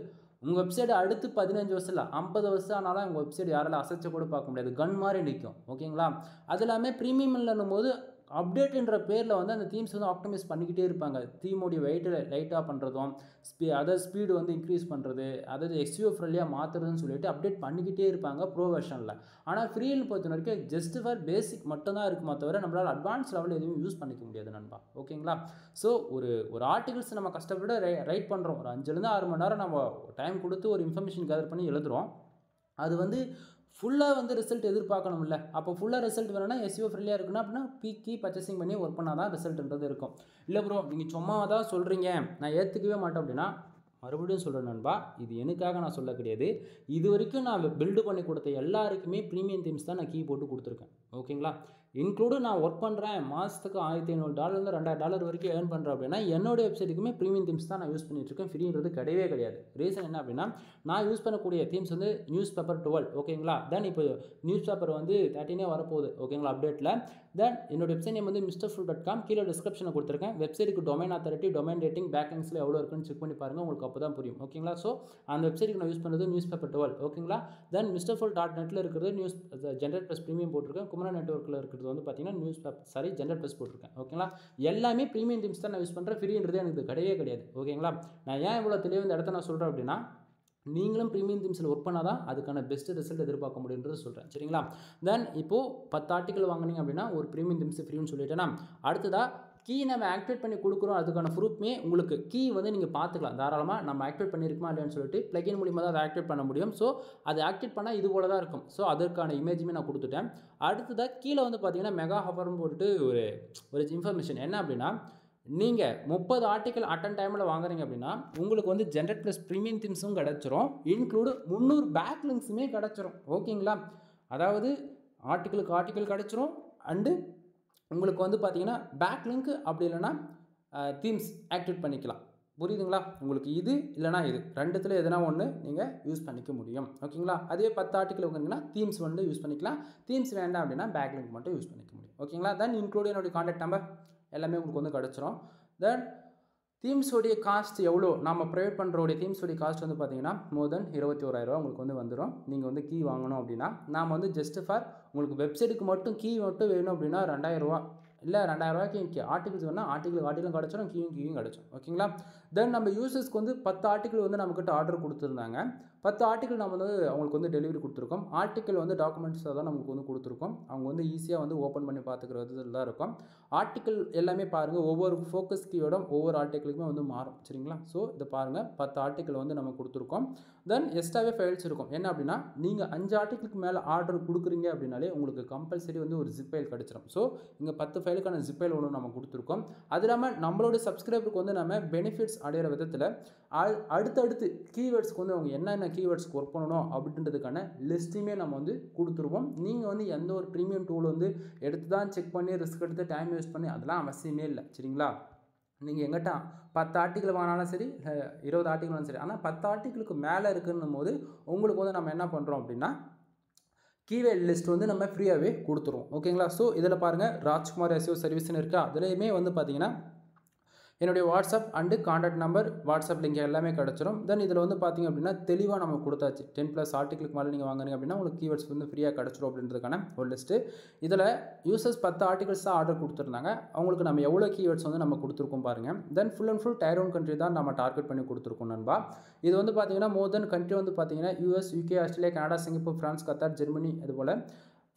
உங்கள் வெப்சைட் அடுத்து 15 வருஷம் இல்லை 50 வருஷம் ஆனாலும் உங்கள் வெப்சைட் யாராலும் அசைச்ச கூட பார்க்க முடியாது, கன் மாதிரி நிற்கும். ஓகேங்களா, அது எல்லாமே ப்ரீமியம் இல்லைன்னும் போது அப்டேட்ன்ற பேரில் வந்து அந்த தீம்ஸ் வந்து ஆப்டிமைஸ் பண்ணிக்கிட்டே இருப்பாங்க. தீமோடைய வெயிட்டு லைட்டாக பண்ணுறதும், அதாவது ஸ்பீடு வந்து இன்க்ரீஸ் பண்ணுறது, அதாவது எஸ்இஓ ஃப்ரெண்ட்லியாக மாற்றுறதுன்னு சொல்லிட்டு அப்டேட் பண்ணிக்கிட்டே இருப்பாங்க ப்ரோ வெர்ஷனில். ஆனால் ஃப்ரீன்னு பொறுத்த வரைக்கும் ஜஸ்ட் ஃபார் பேசிக் மட்டும்தான் இருக்குமா தவிர நம்மளால் அட்வான்ஸ் லெவலில் எதுவும் யூஸ் பண்ணிக்க முடியாது நண்பா. ஓகேங்களா, ஸோ ஒரு ஆர்டிகல்ஸ் நம்ம கஷ்டப்பட்டு ரைட் பண்ணுறோம், ஒரு 5லேருந்து 6 மணி நேரம் நம்ம டைம் கொடுத்து ஒரு இன்ஃபர்மேஷன் கேதர் பண்ணி எழுதுகிறோம். அது வந்து ஃபுல்லாக வந்து ரிசல்ட் எதிர்பார்க்கணும்ல. அப்போ ஃபுல்லாக ரிசல்ட் வேணும்னா எஸ்இஓ ஃப்ரெண்ட்லியாக இருக்கணும் அப்படின்னா கீ பர்ச்சேசிங் பண்ணி ஒர்க் பண்ணால் தான் ரிசல்ட்ன்றது இருக்கும். இல்லை ப்ரோ நீங்கள் சும்மா தான் சொல்கிறீங்க நான் ஏற்றுக்கவே மாட்டேன் அப்படின்னா, மறுபடியும் சொல்கிறேன் நண்பா, இது எனக்காக நான் சொல்ல கிடையாது. இது வரைக்கும் நான் பில்டு பண்ணி கொடுத்த எல்லாருக்குமே ப்ரீமியம் தீம்ஸ் தான் நான் கீ போட்டு கொடுத்துருக்கேன். ஓகேங்களா, இன்க்ளூடு நான் ஒர்க் பண்ணுறேன், மாதத்துக்கு $1,500 $2,000 வரைக்கும் ஏர்ன் பண்ணுறேன் அப்படின்னா என்னோட வெப்சைட்டுக்குமே ப்ரீமியம் தீம்ஸ் தான் நான் யூஸ் பண்ணிட்டுருக்கேன். ஃப்ரீன்றது கிடையவே கிடையாது. ரீசன் என்ன அப்படின்னா, நான் யூஸ் பண்ணக்கூடிய தீம்ஸ் வந்து நியூஸ் பேப்பர் 12. ஓகேங்களா, தென் இப்போ நியூஸ் பேப்பர் வந்து 13 வரப்போகுது. ஓகேங்களா, அப்டேட்டில். தென் என்னோட வெப்சைட் நேம் வந்து mrfull.com, கீழே டிஸ்கிரிப்ஷனில் கொடுத்துருக்கேன். வெப்சைட்டுக்கு டொமைன் அத்தாரிட்டி, டொமைன் ரேட்டிங், பேக்லிங்ஸில் எவ்வளோ இருக்குன்னு செக் பண்ணி பாருங்கள், உங்களுக்கு அப்போ தான் புரியும். ஓகேங்களா, ஸோ அந்த வெப்சைட்டுக்கு நான் யூஸ் பண்ணுறது நியூஸ் பேப்பர் 12. ஓகேங்களா, தென் mrfull.netல இருக்கிறது நியூஸ் ஜென்ரேட் ப்ளஸ் ப்ரீமியம் போட்டிருக்கேன். குமரா நெட்வொர்க்கில் இருக்கிறது வந்து பார்த்தீங்கன்னா நியூஸ் பேப்பர் ஜென்ரேட் ப்ளஸ் போட்டிருக்கேன். ஓகேங்களா, எல்லாமே ப்ரீமியம் தீம்ஸ் தான் நான் யூஸ் பண்ணுறேன், ஃப்ரீன்றது எனக்கு கிடையவே கிடையாது. ஓகேங்களா, நான் ஏன் இவ்வளோ தெளிவாக இந்த இடத்த நான் சொல்கிறேன் அப்படின்னா, நீங்களும் ப்ரீமியம் தீம்ஸில் ஒர்க் பண்ணால் தான் அதுக்கான பெஸ்ட் ரிசல்ட் எதிர்பார்க்க முடியுன்றது சொல்கிறேன். சரிங்களா, தென் இப்போது 10 ஆர்டிக்கல் வாங்கினீங்க அப்படின்னா ஒரு ப்ரீமியம் தீம்ஸ் ஃப்ரீன்னு சொல்லிட்டேன்னா, அடுத்ததாக கீ நம்ம ஆக்டிவேட் பண்ணி கொடுக்குறோம். அதுக்கான ப்ரூஃப்மே உங்களுக்கு கீ வந்து நீங்கள் பார்த்துக்கலாம் தாராளமாக, நம்ம ஆக்டிவேட் பண்ணியிருக்குமா இல்லையான்னு சொல்லிட்டு பிளகின் மூலியமாக தான் அதை ஆக்டிவேட் பண்ண முடியும். ஸோ அதை ஆக்டிவேட் பண்ணால் இது போல தான் இருக்கும். ஸோ அதற்கான இமேஜுமே நான் கொடுத்துட்டேன். அடுத்ததாக கீழே வந்து பார்த்தீங்கன்னா மெகா ஆஃபர்னு போட்டுட்டு ஒரு இன்ஃபர்மேஷன் என்ன அப்படின்னா, நீங்கள் 30 ஆர்டிக்கல் அட்டன் டைமில் வாங்குறீங்க அப்படின்னா உங்களுக்கு வந்து ஜென்ரேட் ப்ளஸ் ப்ரீமியம் தீம்ஸும் கிடச்சிரும், இன்க்ளூடு 300 பேக் லிங்க்ஸுமே கிடச்சிரும். ஓகேங்களா, அதாவது ஆர்டிக்கலுக்கு ஆர்டிக்கல் கிடச்சிரும், அண்டு உங்களுக்கு வந்து பார்த்தீங்கன்னா பேக் லிங்க், அப்படி இல்லைனா தீம்ஸ் ஆக்டிவேட் பண்ணிக்கலாம். புரியுதுங்களா, உங்களுக்கு இது இல்லைனா இது ரெண்டுத்தில் எதுனா ஒன்று நீங்கள் யூஸ் பண்ணிக்க முடியும். ஓகேங்களா, அதே 10 ஆர்டிக்கல் வாங்கினீங்கன்னா தீம்ஸ் வந்து யூஸ் பண்ணிக்கலாம், தீம்ஸ் வேண்டாம் அப்படின்னா பேக் லிங்க் மட்டும் யூஸ் பண்ணிக்க முடியும். ஓகேங்களா, தென் இன்க்ளூட் என்னுடைய கான்டாக்ட் நம்பர் எல்லாமே உங்களுக்கு வந்து கிடச்சிரும். தென் தீம்ஸோடைய காஸ்ட் எவ்வளோ நம்ம ப்ரொவைட் பண்ணுறோடைய தீம்ஸோடைய காஸ்ட் வந்து பார்த்தீங்கன்னா மோர் தென் 21,000 உங்களுக்கு வந்து வந்துடும். நீங்கள் வந்து கீ வாங்கணும் அப்படின்னா நாம் வந்து ஜஸ்ட் ஃபார் உங்களுக்கு வெப்சைட்டுக்கு மட்டும் கீ மட்டும் வேணும் அப்படின்னா 2,000 இல்லை 2,000 ஆர்டிகல்ஸ் வேணால் ஆர்டிகளும் கிடச்சிடும், கீயும் கிடச்சிடும். ஓகேங்களா? தென் நம்ம யூசர்ஸ்க்கு வந்து 10 ஆர்டிகல் வந்து நம்மக்கிட்ட ஆர்டர் கொடுத்துருந்தாங்க. 10 ஆர்டிகல் நம்ம வந்து அவங்களுக்கு வந்து டெலிவரி கொடுத்துருக்கோம். ஆர்டிக்கல் வந்து டாக்குமெண்ட்ஸாக தான் நமக்கு வந்து கொடுத்துருக்கோம். அவங்க வந்து ஈஸியாக வந்து ஓப்பன் பண்ணி பார்த்துக்கிற விதத்தில் தான் இருக்கும். ஆர்டிக்கல் எல்லாமே பாருங்கள், ஒவ்வொரு ஃபோக்கஸ் கீயோட ஒவ்வொரு ஆர்டிக்கலுக்குமே வந்து மாறும். சரிங்களா? ஸோ இதை பாருங்கள், 10 ஆர்டிக்கல் வந்து நம்ம கொடுத்துருக்கோம். தென் எக்ஸ்ட்ராவே ஃபைல்ஸ் இருக்கும். என்ன அப்படின்னா நீங்கள் 5 ஆர்டிக்கலுக்கு மேலே ஆர்டர் கொடுக்குறீங்க அப்படின்னாலே உங்களுக்கு கம்பல்சரி வந்து ஒரு ஜிப் ஃபைல் கிடச்சிடும். ஸோ இங்கே 10 ஃபைலுக்கான ஜிப் ஃபைல் ஒன்று நம்ம கொடுத்துருக்கோம். அது இல்லாமல் நம்மளோட சப்ஸ்கிரைபருக்கு வந்து நம்ம பெனிஃபிட்ஸ் அடைகிற விதத்தில் அடுத்தடுத்து கீவேர்ட்ஸ்க்கு வந்து அவங்க என்னென்ன கீவேர்ட்ஸ்க்கு ஒர்க் பண்ணணும் அப்படின்றதுக்கான லிஸ்ட்டுமே நம்ம வந்து கொடுத்துருவோம். நீங்கள் வந்து எந்த ஒரு ப்ரீமியம் டூல் வந்து எடுத்து தான் செக் பண்ணி ரிஸ்க் எடுத்து டைம் யூஸ் பண்ணி அதெல்லாம் அவசியமே இல்லை. சரிங்களா? நீங்கள் எங்கிட்ட 10 ஆர்டிக்கல் வாங்கினாலும் சரி, 20 ஆர்டிக்கல் வாங்கினாலும் சரி, ஆனால் 10 ஆர்டிக்கலுக்கு மேலே இருக்குன்னும் போது உங்களுக்கு வந்து நம்ம என்ன பண்ணுறோம் அப்படின்னா கீவேர்ட் லிஸ்ட் வந்து நம்ம ஃப்ரீயாகவே கொடுத்துருவோம். ஓகேங்களா? ஸோ இதில் பாருங்கள், ராஜ்குமார் எஸ்இஓ சர்வீஸ்னு இருக்கா, அதுலேயுமே வந்து பார்த்தீங்கன்னா என்னுடைய WhatsApp and contact number, WhatsApp link எல்லாமே கிடச்சிரும். தென் இதில் வந்து பார்த்திங்க அப்படின்னா தெளிவாக நம்ம கொடுத்தாச்சு. 10+ ஆர்டிக்கலுக்கு மேலே நீங்கள் வாங்குறீங்க அப்படின்னா உங்களுக்கு கீவேர்ட்ஸ் வந்து ஃப்ரீயாக கிடச்சிரும் அப்படின்றதுக்கான ஒரு லிஸ்ட்டு. இதில் யூசர்ஸ் 10 ஆர்டிகல்ஸ் தான் ஆர்டர் கொடுத்துருந்தாங்க. அவங்களுக்கு நம்ம எவ்வளோ கீவேர்ட்ஸ் வந்து நம்ம கொடுத்துருக்கோம் பாருங்கள். Then full and full tier 1 country தான் நம்ம டார்கெட் பண்ணி கொடுத்துருக்கோம் நண்பா. இது வந்து பார்த்திங்கன்னா மோர் தென் கண்ட்ரி வந்து பார்த்திங்கன்னா US, UK, Australia, Canada, Singapore, France, Qatar, Germany, அதுபோல்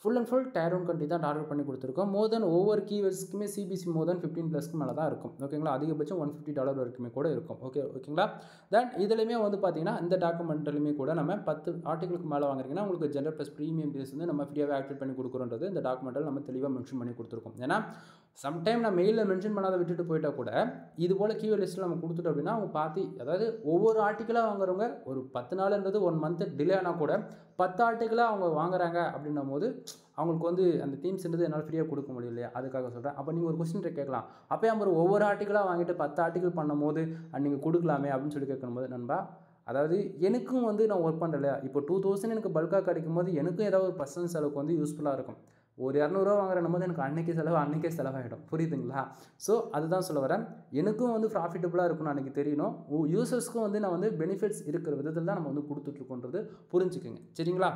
full and full tier 1 country தான் டார்கெட் பண்ணி கொடுத்துருக்கோம். மோர் தென் ஒவ்வொரு கீவேர்ட்ஸ்க்குமே CBC மோர் தென் 15+ மேலே தான் இருக்கும். ஓகேங்களா? அதிகபட்சம் $150 வரைக்குமே கூட இருக்கும். ஓகேங்களா? தென் இதுலையுமே வந்து பார்த்தீங்கன்னா இந்த டாக்குமெண்ட்லையுமே கூட நம்ம 10 ஆர்டிகளுக்கு மேலே வாங்குறீங்கன்னா உங்களுக்கு ஜென்ரல் ப்ளஸ் ப்ரீமியம் பேஸ் வந்து நம்ம ஃப்ரீயாகவே ஆக்டிவேட் பண்ணி கொடுக்குறோன்றது இந்த டாக்குமெண்ட்டில் நம்ம தெளிவாக மென்ஷன் பண்ணி கொடுத்துருக்கோம். ஏன்னா சம்டைம் நான் மெயிலில் மென்ஷன் பண்ணாத விட்டுட்டு போயிட்டால் கூட இது போல் கீவேர்ட் லிஸ்ட்டில் நம்ம கொடுத்துட்டோம் அப்படின்னா அவங்க பார்த்து, அதாவது ஒவ்வொரு ஆர்டிக்கலாக வாங்குறவங்க ஒரு 10 நாள்ன்றது 1 மந்த் டிலே ஆனால் கூட 10 ஆர்டிக்கலாக அவங்க வாங்குறாங்க அப்படின்னும் போது அவங்களுக்கு வந்து அந்த தீம்ஸ்ன்றது என்னால் ஃப்ரீயாக கொடுக்க முடியும் இல்லையா? அதுக்காக சொல்கிறேன். அப்போ நீங்கள் ஒரு கொஸ்டின் கேட்கலாம், அப்போ நம்ம ஒவ்வொரு ஆர்டிக்கலாக வாங்கிட்டு 10 ஆர்டிக்கல் பண்ணும் போது நீங்கள் கொடுக்கலாமே அப்படின்னு சொல்லி கேட்கும்போது நண்பா, அதாவது எனக்கும் வந்து நான் ஒர்க் பண்ணுறேன். இப்போ 2000 எனக்கு பல்காக கிடைக்கும் போது எனக்கும் ஏதாவது ஒரு பர்சனல் செலவுக்கு வந்து யூஸ்ஃபுல்லாக இருக்கும். ஒரு 200 வாங்குறேன் போது எனக்கு அன்றைக்கே செலவாகிடும். புரியுதுங்களா? ஸோ அதுதான் சொல்ல வரேன். எனக்கும் வந்து ப்ராஃபிட்டபுளாக இருக்கும்னு அன்றைக்கி தெரியணும். யூசர்ஸ்க்கும் வந்து நான் வந்து பெனிஃபிட்ஸ் இருக்கிற விதத்தில் தான் நம்ம வந்து கொடுத்துட்ருக்கோன்றது புரிஞ்சுக்குங்க. சரிங்களா?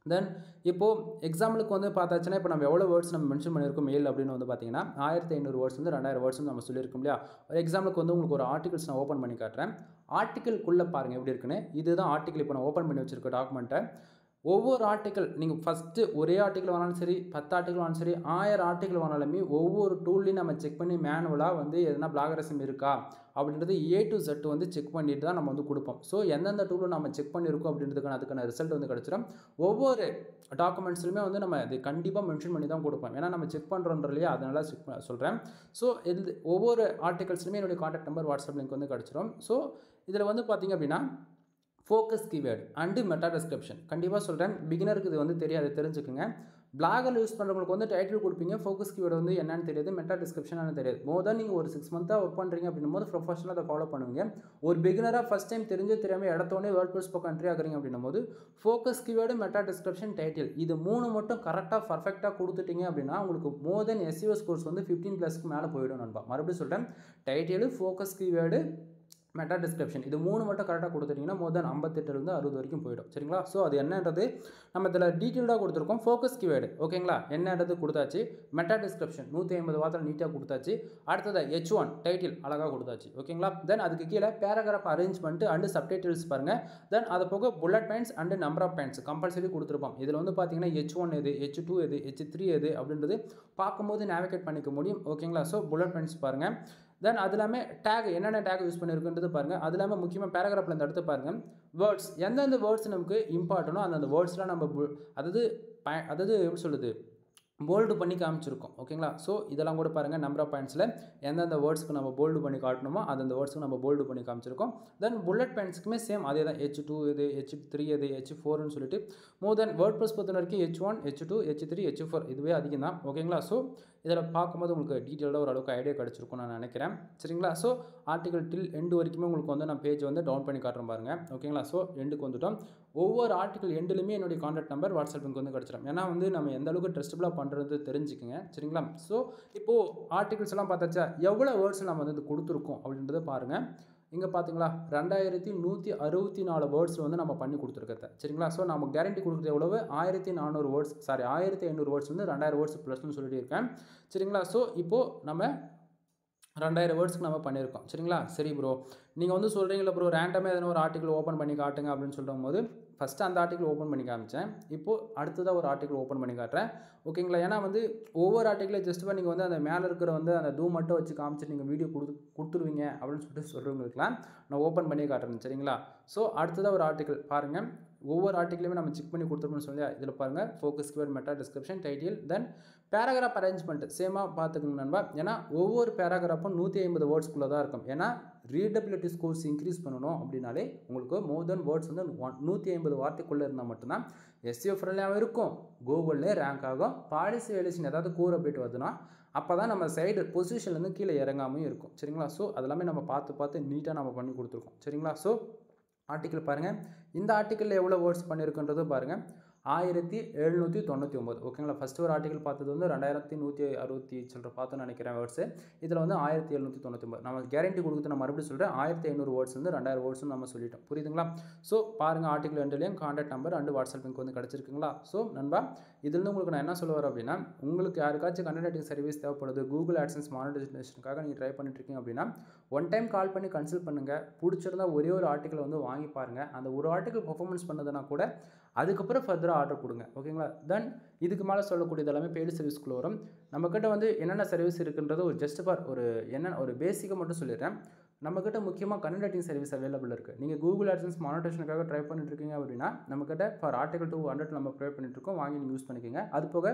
தென் இப்போது எக்ஸாம்பிளுக்கு வந்து பார்த்தாச்சுன்னா இப்போ நம்ம எவ்வளோ வேர்ட்ஸ் நம்ம மென்ஷன் பண்ணியிருக்கோம் மெயில் அப்படின்னு வந்து பார்த்தீங்கன்னா 1500 வேர்ட்ஸ் வந்து 2000 வேர்ட்ஸ் வந்து நம்ம சொல்லியிருக்கோம் இல்லையா? ஒரு எக்ஸாம்பிளுக்கு வந்து உங்களுக்கு ஒரு ஆர்டிகல்ஸ் நான் ஓப்பன் பண்ணி காட்டுறேன். ஆர்டிக்கலுக்குள்ளே பாருங்கள் எப்படி இருக்குன்னு. இதுதான் ஆர்டிக்கல். இப்போ நான் ஓப்பன் பண்ணி வச்சுருக்க டாக்குமெண்ட்டை ஒவ்வொரு ஆர்டிக்கல் நீங்கள் ஃபஸ்ட்டு ஒரே ஆர்டிக்கல் வாங்கினாலும் சரி, 10 ஆர்டிக்கல் வாங்கினாலும் சரி, 1000 ஆர்டிக்கல் வாங்கினாலுமே ஒவ்வொரு டூல்லையும் நம்ம செக் பண்ணி மேனுவலாக வந்து எதனா பிளாகரிசம் இருக்கா அப்படின்றது A to Z வந்து செக் பண்ணிட்டு தான் நம்ம வந்து கொடுப்போம். ஸோ எந்தெந்த டூலில் நம்ம செக் பண்ணியிருக்கோம் அப்படின்றதுக்கான அதுக்கான ரிசல்ட் வந்து கிடச்சிடும். ஒவ்வொரு டாக்குமெண்ட்ஸ்லையுமே வந்து நம்ம இது கண்டிப்பாக மென்ஷன் பண்ணி தான் கொடுப்போம். ஏன்னா நம்ம செக் பண்ணுறோன்ற இல்லையா? அதனால செக் சொல்கிறேன். ஸோ இது ஒவ்வொரு ஆர்டிகல்ஸ்லையுமே என்னுடைய காண்டாக்ட் நம்பர், வாட்ஸ்அப் லிங்க் வந்து கிடச்சிடும். ஸோ இதில் வந்து பார்த்திங்க அப்படின்னா focus keyword and meta description கண்டிப்பாக சொல்கிறேன். பிகினருக்கு இது வந்து தெரியாது, தெரிஞ்சுக்குங்க. பிளாகர் யூஸ் பண்ணுறவங்களுக்கு வந்து டைட்டில் கொடுப்பீங்க, ஃபோக்கஸ் கீவேர்டு வந்து என்னன்னு தெரியாது, மெட்டா டிஸ்கிரிப்ஷன் தெரியாது. மோர் தென் நீங்கள் ஒரு 6 மந்த்தாக ஒர்க் பண்ணுறீங்க அப்படின்னும் போது ப்ரொஃபஷனலாக அதை ஃபாலோ பண்ணுவீங்க. ஒரு பிகினராக ஃபஸ்ட் டைம் தெரியாமல் இடத்தோடனே வேர்ட்ப்ரெஸ் பக்கம் என்ட்ரி ஆகுறீங்க அப்படின்னும் போது focus keyword, meta description, title இது 3 மட்டும் கரெக்டாக பர்ஃபெக்டாக கொடுத்துட்டீங்க அப்படின்னா உங்களுக்கு மோர் தென் SEO ஸ்கோர்ஸ் வந்து 15+ மேலே போயிடும் நண்பா. மறுபடியும் சொல்கிறேன், title, focus keyword, meta description இது 3 மட்டும் கரெக்டாக கொடுத்துட்டிங்கன்னா மோர் தென் 58 60 வரைக்கும் போயிடும். சரிங்களா? ஸோ அது என்னன்றது நம்ம இதில் டீட்டெயில்டாக கொடுத்துருக்கோம். ஃபோக்கஸ் கீவேர்டு ஓகேங்களா, என்னன்றது கொடுத்தாச்சு. மெட்டா டிஸ்கிரிப்ஷன் 150 வார்த்தையில் நீட்டாக கொடுத்தாச்சு. அடுத்தது H1 டைட்டில் அழகாக கொடுத்தாச்சு. ஓகேங்களா? தென் அதுக்கு கீழே பேராகிராஃப் அரேஞ்ச்மெண்ட் அண்டு சப்டைட்டில்ஸ் பாருங்கள். தென் அது போக bullet points and number of points compulsory கொடுத்துருப்போம். இதில் வந்து பார்த்தீங்கன்னா H1 எது, H2 எது, H3 எது அப்படின்றது பார்க்கும்போது நேவிகேட் பண்ணிக்க முடியும். ஓகேங்களா? ஸோ புல்லட் பாயிண்ட்ஸ் பாருங்கள். தென் அது இல்லாமல் டேக் என்னென்ன டேக் யூஸ் பண்ணியிருக்குன்றது பாருங்கள். அது இல்லாமல் முக்கியமாக பேராகிராஃபில் இந்த அடுத்து பாருங்கள், வேர்ட்ஸ் எந்தெந்த வேர்ட்ஸ் நமக்கு இம்பார்ட்டனோ அந்தந்த வேர்ட்ஸ்லாம் நம்ம அதாவது எப்படி சொல்லுது போல்டு பண்ணி காமிச்சிருக்கோம். ஓகேங்களா? ஸோ இதெல்லாம் கூட பாருங்கள், நம்பர் ஆஃப் பாயிண்ட்ஸில் எந்தெந்த வேர்ட்ஸ்க்கு நம்ம போல்டு பண்ணி காட்டணுமோ அந்தந்த வேர்ட்ஸ்க்கு நம்ம போல்டு பண்ணி காமிச்சிருக்கோம். தென் புல்லட் பாயிண்ட்ஸ்க்குமே சேம் அதே தான். H2 எது, H3 எது, H4ன்னு சொல்லிட்டு மோர் தென் வேர்ட்ப்ரெஸ் பொறுத்த வரைக்கும் H1, H2, H3, H4 இதுவே அதிகம் தான். ஓகேங்களா? ஸோ இதில் பார்க்கும்போது உங்களுக்கு டீட்டெயிலாக ஓரளவுக்கு ஐடியா கிடச்சிருக்கும் நான் நினைக்கிறேன். சரிங்களா? ஸோ ஆர்டிகல் டில் எண்டு வரைக்குமே உங்களுக்கு வந்து நான் பேஜ் வந்து டவுன் பண்ணி காட்டுறேன் பாருங்கள். ஓகேங்களா? ஸோ எண்டுக்கு வந்துட்டோம். ஒவ்வொரு ஆர்டிகல் எண்டுலையுமே என்னுடைய கான்டாக்ட் நம்பர், வாட்ஸ்அப் லிங்க் வந்து கிடச்சிடும். ஏன்னா வந்து நம்ம எந்த அளவுக்கு ட்ரஸ்டபுளாக பண்ணுறது தெரிஞ்சுக்கங்க. சரிங்களா? ஸோ இப்போது ஆர்டிகல்ஸ் எல்லாம் பார்த்தாச்சா, எவ்வளோ வேர்ட்ஸ் நம்ம வந்து கொடுத்துருக்கோம் அப்படின்றத பாருங்கள். இங்கே பார்த்தீங்களா 2164 வேர்ட்ஸ் வந்து நம்ம பண்ணி கொடுத்துருக்கத. சரிங்களா? ஸோ நம்ம கேரண்டி கொடுக்குறது எவ்வளவு 1400 வேர்ட்ஸ், சாரி 1500 வேர்ட்ஸ் வந்து 2000 வேர்ட்ஸ் ப்ளஸ்னு சொல்லிட்டு இருக்கேன். சரிங்களா? ஸோ இப்போது நம்ம 2000 வேர்ட்ஸ்க்கு நம்ம பண்ணியிருக்கோம். சரிங்களா? சரி ப்ரோ, நீங்கள் வந்து சொல்கிறீங்களா ப்ரோ ரேண்டமாக எதனா ஒரு ஆர்டிகல் ஓப்பன் பண்ணி காட்டுங்க அப்படின்னு சொல்லும்போது, ஃபஸ்ட்டு அந்த ஆர்டிகல் ஓப்பன் பண்ணி காமிச்சேன். இப்போது அடுத்ததாக ஒரு ஆர்டிகல் ஓப்பன் பண்ணி காட்டுறேன். ஓகேங்களா? ஏன்னா வந்து ஒவ்வொரு ஆர்டிக்கலையும் ஜஸ்ட்டு நீங்கள் வந்து அந்த மேலே இருக்கிற வந்து அந்த டூ மட்டும் வச்சு காமிச்சிட்டு நீங்கள் வீடியோ கொடுத்துருவீங்க அப்படின்னு சொல்லிட்டு சொல்கிறவங்களுக்குலாம் நான் ஓப்பன் பண்ணி காட்டுறேன். சரிங்களா? ஸோ அடுத்ததாக ஒரு ஆர்டிக்கல் பாருங்கள். ஒவ்வொரு ஆர்டிக்கலையுமே நம்ம செக் பண்ணி கொடுத்துருப்போம்னு சொல்லி இதில் பாருங்கள். Focus keyword, meta description, title, then paragraph arrangement சேமாக பார்த்துக்கணும் நண்பா. ஏன்னா ஒவ்வொரு பேராகிராஃபும் 150 வேர்ட்ஸ்க்குள்ளே தான் இருக்கும். ஏன்னா ரீடபிலிட்டி ஸ்கோர்ஸ் இன்க்ரீஸ் பண்ணணும் அப்படின்னாலே உங்களுக்கு மோர் தென் வேர்ட்ஸ் வந்து 150 வார்த்தைக்குள்ளே இருந்தால் மட்டும்தான் எஸ்இஓ ஃப்ரெண்ட்லியாகவும் இருக்கும், கூகுள்லேயே ரேங்க் ஆகும். பாலிசி வேலியேஷன் ஏதாவது கோர் அப்டேட் வருதுன்னா அப்போ தான் நம்ம சைடு பொசிஷன்லேருந்து கீழே இறங்காமையும் இருக்கும். சரிங்களா? ஸோ அதெல்லாமே நம்ம பார்த்து நீட்டாக நம்ம பண்ணி கொடுத்துருக்கோம். சரிங்களா? ஸோ ஆர்டிக்கல் பாருங்கள். இந்த ஆர்டிக்கலில் எவ்வளோ வேர்ட்ஸ் பண்ணியிருக்குன்றது பாருங்கள். 1799. ஓகேங்களா? ஃபஸ்ட்டு ஒரு ஆர்டிக்கல் பார்த்தது வந்து 2160 சில்லற பார்த்தோன்னு நினைக்கிறேன் வேர்ட்ஸு. இதில் வந்து 1799. நம்ம கேரண்டி கொடுக்குறது நான் மறுபடியும் சொல்கிறேன். 1500 வேர்ட்ஸ் வந்து 2000 வேர்ட்ஸ்னு நம்ம சொல்லிட்டோம். புரியுதுங்களா? ஸோ பாருங்கள், ஆர்டிக்கல் ரெண்டுலேயும் contact number and WhatsApp link வந்து கிடச்சிருக்குங்களா? ஸோ நண்பா, இதுலேருந்து உங்களுக்கு நான் என்ன சொல்ல வரேன் அப்படின்னா, உங்களுக்கு யாருக்காச்சும் கண்டென்ட் ரைட்டிங் சர்வீஸ் தேவைப்படுது, கூகுள் ஆட்சன்ஸ் மானிட்டைசேஷனுக்காக நீங்கள் ட்ரை பண்ணிட்டு இருக்கீங்க அப்படின்னா, ஒன் டைம் கால் பண்ணி கன்சல்ட் பண்ணுங்கள். பிடிச்சிருந்தா ஒரே ஒரு ஆர்டிக்கல் வந்து வாங்கி பாருங்கள். அந்த ஒரு ஆர்டிக்கல் பர்ஃபார்மன்ஸ் பண்ணதுனா கூட அதுக்கப்புறம் ஃபர்தராக ஆர்டர் கொடுங்க. ஓகேங்களா? தென் இதுக்கு மேலே சொல்லக்கூடியது எல்லாமே பெய்டு சர்வீஸ்க்குள்ள வரும். நம்மக்கிட்ட வந்து என்னென்ன சர்வீஸ் இருக்குன்றது ஒரு ஜஸ்ட் ஃபார் ஒரு பேசிக்காக மட்டும் சொல்லிடுறேன். நம்மக்கிட்ட முக்கியமாக கண்டென்ட் ரைட்டிங் சர்வீஸ் அவைலபிள் இருக்குது. நீங்கள் கூகுள் ஆட்சன்ஸ் மானிட்டைசேஷனுக்காக ட்ரை பண்ணிட்டு இருக்கீங்க அப்படின்னா நம்மக்கிட்ட ஃபார் ஆர்டிகல் 200 நம்ம ப்ரொவைட் பண்ணிட்டு இருக்கோம். வாங்கி நீங்கள் யூஸ் பண்ணிக்கோங்க. அது போக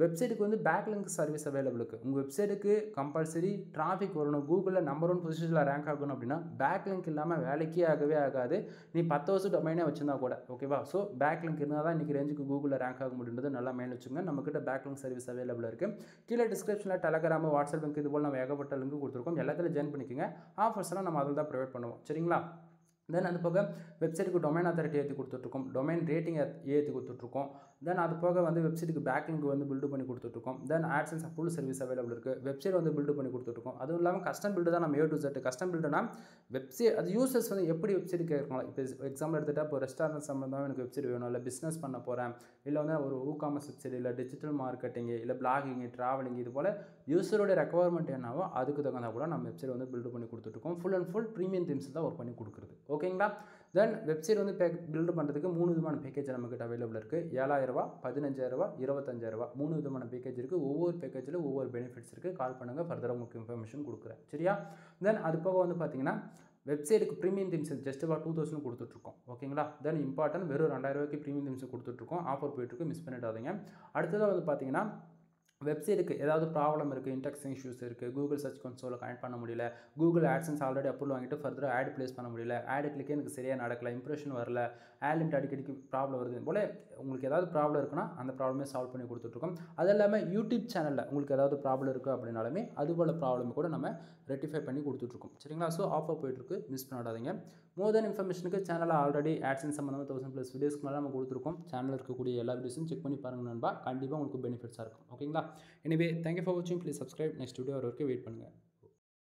வெப்சைட்டுக்கு வந்து பேக்லிங்க் சர்வீஸ் அவைலபிள் இருக்குது. உங்கள் வெப்சைட்டுக்கு கம்பல்சரி டிராஃபிக் வரணும், கூகுளில் நம்பர் 1 பொசிஷனில் ரேங்க் ஆகணும் அப்படின்னா பேக்லிங்க் இல்லாமல் வேலைக்கே ஆகவே ஆகாது. நீ 10 வருஷம் டொமைனே வச்சிருந்தா கூட. ஓகேவா? ஸோ பேக்லிங்க் இருந்தால் தான் இன்றைக்கி ரேஞ்சுக்கு கூகுளில் ரேங்க் ஆக முடியுன்றது நல்லா மெயின் வச்சுங்க. நம்மக்கிட்ட பேக்லிங்க் சர்வீஸ் அவைலபிள் இருக்குது. கீழே டிஸ்கிரிப்ஷனில் டெலகிராம், வாட்ஸ்அப் லிங்க் இது போல் நம்ம ஏகப்பட்ட லிங்க் கொடுத்துருக்கோம். எல்லாத்தையும் ஜாயின் பண்ணிக்கோங்க. ஆஃபர்ஸ்லாம் நம்ம அதில் தான் ப்ரொவைட் பண்ணுவோம். சரிங்களா? தென் அது போக வெப்சைட்டுக்கு டொமைன் அத்தாரிட்டி ஏற்றி கொடுத்துட்ருக்கோம், டொமைன் ரேட்டிங் ஏற்றி கொடுத்துட்ருக்கோம். தென் அது போக வந்து வெப்சைட்டுக்கு பேக்லிங்க் வந்து பில்டு பண்ணி கொடுத்துட்ருக்கோம். தென் ஆட்சன்ஸ் அப்ரூவல் சர்வீஸ் அவைலபிள் இருக்குது. வெப்சைட் வந்து பில்டு பண்ணி கொடுத்துட்ருக்கோம். அதுவும் இல்லாமல் கஸ்டம் பில்டு தான் நம்ம A to Z. கஸ்டம் பில்டுனா வெப்சைட் அது யூசர்ஸ் வந்து எப்படி வெப்சைட் கேட்கலாம். இப்போ எக்ஸாம்பிள் எடுத்துகிட்டா இப்போ ரெஸ்டாரண்ட் சம்மந்தமாக எனக்கு வெப்சைட் வேணும், இல்லை பிஸ்னஸ் பண்ண போகிறேன், இல்லை வந்து ஒரு ஊகாமர்ஸ் வெப்சைட், இல்லை டிஜிட்டல் மார்க்கெட்டிங்கு, இல்லை பிளாகிங்கு, ட்ராவலிங், இது போல் யூசரோட ரெக்குவயர்மெண்ட் என்னவோ அதுக்கு தகுந்த கூட நம்ம வெப்சைட் வந்து பில்டு பண்ணி கொடுத்துட்ருக்கோம். Full and full premium themes தான் ஒர்க் பண்ணி கொடுக்குறது. ஓகேங்களா? தென் வெப்சைட் வந்து பில்டு பண்ணுறதுக்கு 3 விதமான பேக்கேஜ் நம்மக்கிட்ட அவைலபிள் இருக்குது. 7000 ரூபா, 15000 ரூபா, 25000 ரூபா 3 விதமான பேக்கேஜ் இருக்குது. ஒவ்வொரு பேக்கேஜில் ஒவ்வொரு பெனிஃபிட்ஸ் இருக்குது. கால் பண்ணுங்கள், ஃபர்தராக உங்களுக்கு இன்ஃபர்மேஷன் கொடுக்குறேன். சரியா? தென் அது போக வந்து பார்த்தீங்கன்னா வெப்சைட்டுக்கு ப்ரீமியம் தீம்ஸ் ஜஸ்ட் ஃபார் 2000 கொடுத்துட்ருக்கோம். ஓகேங்களா? தென் இம்பார்ட்டன்ட் வெறும் 2000 ரூபாய்க்கு ப்ரீமியம் தீம்ஸ் கொடுத்துட்ருக்கோம். ஆஃபர் போயிட்டுருக்கு, மிஸ் பண்ணிடாதீங்க. அடுத்ததாக வந்து பார்த்தீங்கன்னா வெப்சைட்டுக்கு ஏதாவது ப்ராப்ளம் இருக்குது, இன்டெக்ஸிங் இஷ்யூஸ் இருக்குது, கூகுள் சர்ச் கன்சோலில் கனெக்ட் பண்ண முடியல, கூகுள் ஆட்சன்ஸ் ஆல்ரெடி அப்ரூவல் வாங்கிட்டு ஃபர்தராக ஆட் ப்ளேஸ் பண்ண முடியல, ஆட் கிளிக்கே எனக்கு சரியாக நடக்கல, இம்ப்ரெஷன் வரல, ஆட் லிமிட் அடிக்கடிக்கு ப்ராப்ளம் வருது போல் உங்களுக்கு ஏதாவது ப்ராப்ளம் இருக்குன்னா அந்த ப்ராப்ளமே சால்வ் பண்ணி கொடுத்துட்ருக்கோம். அது இல்லாமல் யூடியூப் சேனலில் உங்களுக்கு ஏதாவது ப்ராப்ளம் இருக்குது அப்படின்னாலுமே அதுபோல் ப்ராப்ளம் கூட நம்ம ரெக்டிஃபை பண்ணி கொடுத்துட்ருக்கோம். சரிங்களா? ஸோ ஆஃபர் போயிட்டுருக்கு, மிஸ் பண்ணாதீங்க. மோர் தென் இன்ஃபர்மேஷனுக்கு சேனலில் ஆல்ரெடி ஆட்சன்ஸ் சம்மந்தமாக 1000+ வீடியோஸ்க்கு மேலே நம்ம கொடுத்துருக்கோம். சேனலில் இருக்கக்கூடிய எல்லா வீடியோஸும் செக் பண்ணி பாருங்கள் நண்பா. கண்டிப்பாக உங்களுக்கு பெனிஃபிட்ஸாக இருக்கும். ஓகேங்களா? எனிவே தேங்க்யூ ஃபார் வாட்சிங். Please subscribe. நெக்ஸ்ட் வீடியோ வரைக்கும் வெயிட் பண்ணுங்கள்.